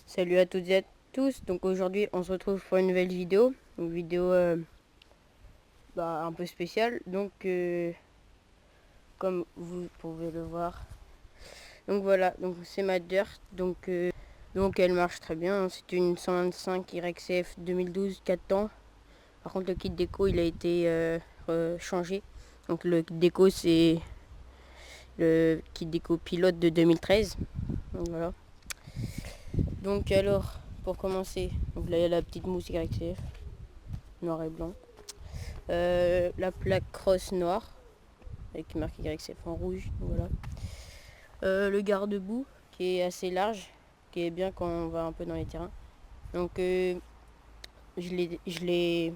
Salut à toutes et à tous. Donc aujourd'hui on se retrouve pour une nouvelle vidéo. Une vidéo un peu spéciale. Donc comme vous pouvez le voir. Donc voilà, donc c'est ma Dirt. Donc elle marche très bien, hein. C'est une 125 YCF 2012 4 temps. Par contre le kit déco il a été changé. Donc le kit déco c'est le kit déco pilote de 2013. Donc voilà. Donc alors pour commencer, donc là il y a la petite mousse YCF noir et blanc. La plaque cross noire avec marqué YCF en rouge. Voilà. Le garde-boue qui est assez large, qui est bien quand on va un peu dans les terrains. Donc je l'ai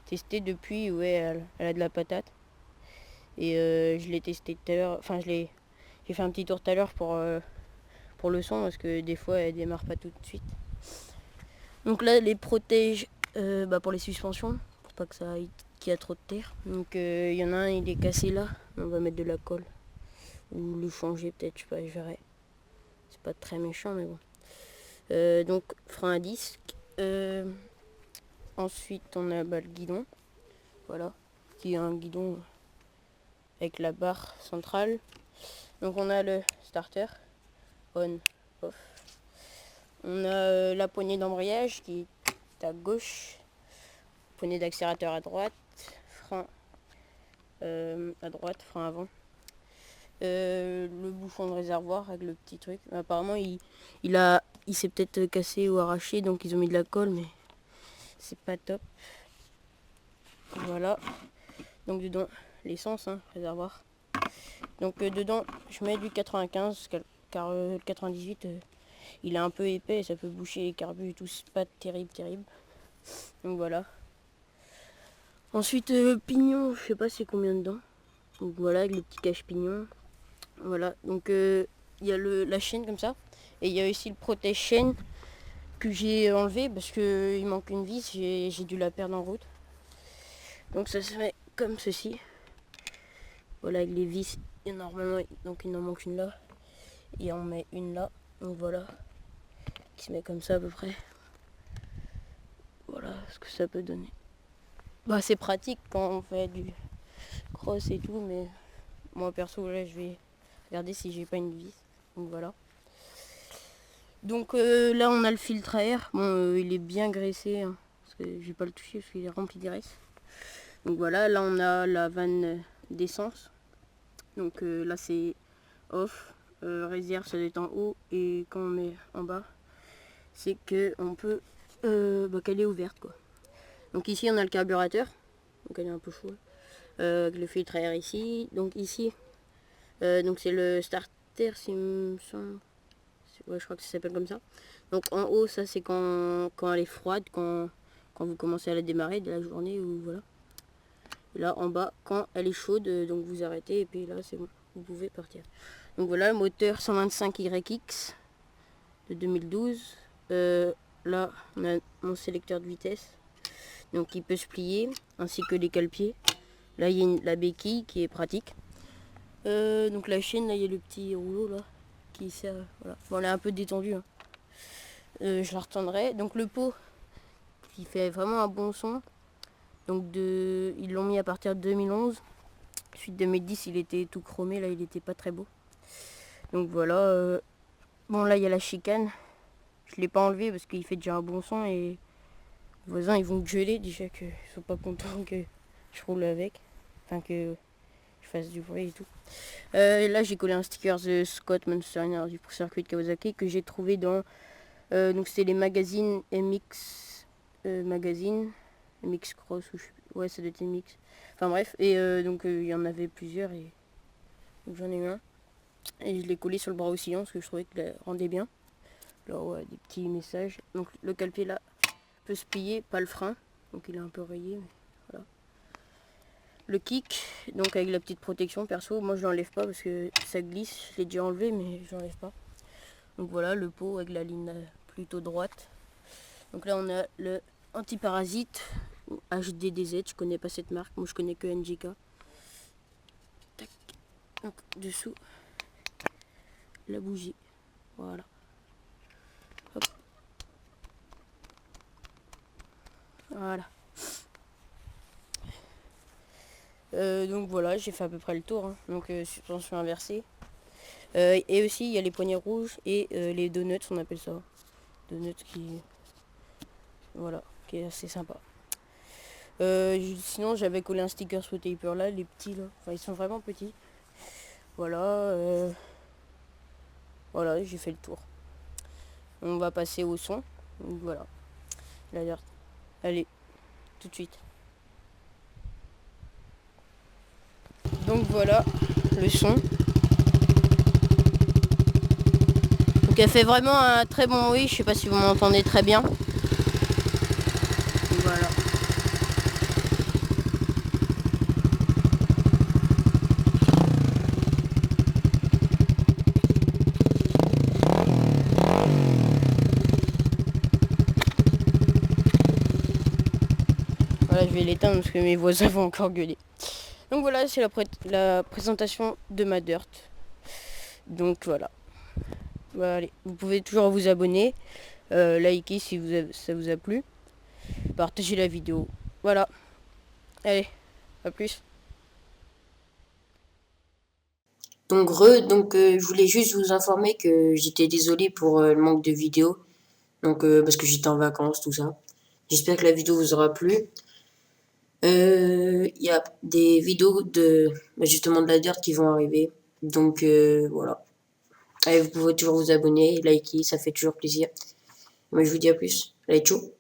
testé depuis, ouais, elle a de la patate. Et je l'ai testé tout à l'heure, j'ai fait un petit tour tout à l'heure pour le son parce que des fois elle démarre pas tout de suite. Donc là les protège pour les suspensions, pour pas que ça aille, qu'il y a trop de terre. Donc il y en a un, il est cassé là, on va mettre de la colle. Ou le changer peut-être, je sais pas, je verrai. C'est pas très méchant mais bon. Donc frein à disque. Ensuite on a le guidon. Voilà. Qui est un guidon avec la barre centrale. Donc on a le starter. On, off. On a la poignée d'embrayage qui est à gauche. Poignée d'accélérateur à droite. Frein à droite, frein avant. Le bouchon de réservoir avec le petit truc. Apparemment il s'est peut-être cassé ou arraché, donc ils ont mis de la colle, mais c'est pas top. Voilà. Donc dedans l'essence, hein, réservoir. Donc dedans je mets du 95 car le 98 il est un peu épais et ça peut boucher les carbus et tout, c'est pas terrible. Donc voilà. Ensuite pignon, je sais pas c'est combien dedans. Donc voilà, avec le petit cache-pignon. Voilà, donc il y a la chaîne comme ça. Et il y a aussi le protège-chaîne que j'ai enlevé parce qu'il manque une vis, j'ai dû la perdre en route. Donc ça se met comme ceci. Voilà, avec les vis, et normalement, donc il en manque une là. Et on met une là. Donc voilà, qui se met comme ça à peu près. Voilà ce que ça peut donner. Bah c'est pratique quand on fait du cross et tout, mais moi perso là je vais regarder si j'ai pas une vis. Donc voilà. Donc là on a le filtre à air. Bon il est bien graissé, hein, parce que je vais pas le toucher parce qu'il est rempli de graisse. Donc voilà, là on a la vanne d'essence. Donc là c'est off. Réserve ça doit être en haut, et quand on met en bas c'est que on peut qu'elle est ouverte quoi. Donc ici on a le carburateur, donc elle est un peu chaude, avec le filtre à air ici. Donc ici donc c'est le starter, si me semble. Ouais, je crois que ça s'appelle comme ça. Donc en haut ça c'est quand elle est froide, quand vous commencez à la démarrer de la journée, ou voilà. Et là en bas quand elle est chaude, donc vous arrêtez et puis là c'est bon, vous pouvez partir. Donc voilà, le moteur 125 YX de 2012. Là on a mon sélecteur de vitesse, donc il peut se plier, ainsi que les cale-pieds. Là il y a la béquille qui est pratique. Donc la chaîne, là il y a le petit rouleau là qui sert, voilà. Bon, elle est un peu détendue, hein. Je la retendrai. Donc le pot qui fait vraiment un bon son. Donc ils l'ont mis à partir de 2011. Ensuite 2010 il était tout chromé, là il était pas très beau. Donc voilà. Bon là il y a la chicane. Je l'ai pas enlevé parce qu'il fait déjà un bon son, et les voisins ils vont gueuler déjà qu'ils sont pas contents que je roule avec. Enfin que je fasse du bruit et tout. Là j'ai collé un sticker The Scott Monster Energy pour circuit de Kawasaki que j'ai trouvé dans donc c'est les magazines MX magazine MX Cross, ou ouais ça doit être MX. Enfin bref, et donc il y en avait plusieurs, et donc j'en ai eu un. Et je l'ai collé sur le bras oscillant parce que je trouvais qu'il rendait bien. Là ouais, des petits messages. Donc le cale-pied là peut se plier, pas le frein. Donc il est un peu rayé, mais voilà. Le kick, donc avec la petite protection, perso, moi je l'enlève pas parce que ça glisse, je l'ai déjà enlevé mais je l'enlève pas. Donc voilà, le pot avec la ligne plutôt droite. Donc là on a le anti-parasite HDDZ, je connais pas cette marque, moi je connais que NGK. Tac. Donc dessous la bougie, voilà. Hop. Voilà. Donc voilà, j'ai fait à peu près le tour. Hein. Donc suspension inversée. Et aussi, il y a les poignées rouges et les donuts, on appelle ça. Donuts qui... Voilà, qui est assez sympa. Sinon, j'avais collé un sticker sur taper là, les petits là. Enfin, ils sont vraiment petits. Voilà. Voilà, j'ai fait le tour. On va passer au son. Donc, voilà. L'alerte. Allez, tout de suite. Donc voilà, le son. Donc elle fait vraiment un très bon bruit. Je sais pas si vous m'entendez très bien. Voilà. Voilà, je vais l'éteindre parce que mes voisins vont encore gueuler. Donc voilà, c'est la présentation de ma Dirt. Donc voilà. Voilà, allez, vous pouvez toujours vous abonner, liker si ça vous a plu, partager la vidéo. Voilà. Allez, à plus. Donc je voulais juste vous informer que j'étais désolé pour le manque de vidéos. Parce que j'étais en vacances, tout ça. J'espère que la vidéo vous aura plu. Il y a des vidéos justement de la dirt qui vont arriver. Voilà. Allez, vous pouvez toujours vous abonner, liker, ça fait toujours plaisir. Moi je vous dis à plus. Allez, ciao.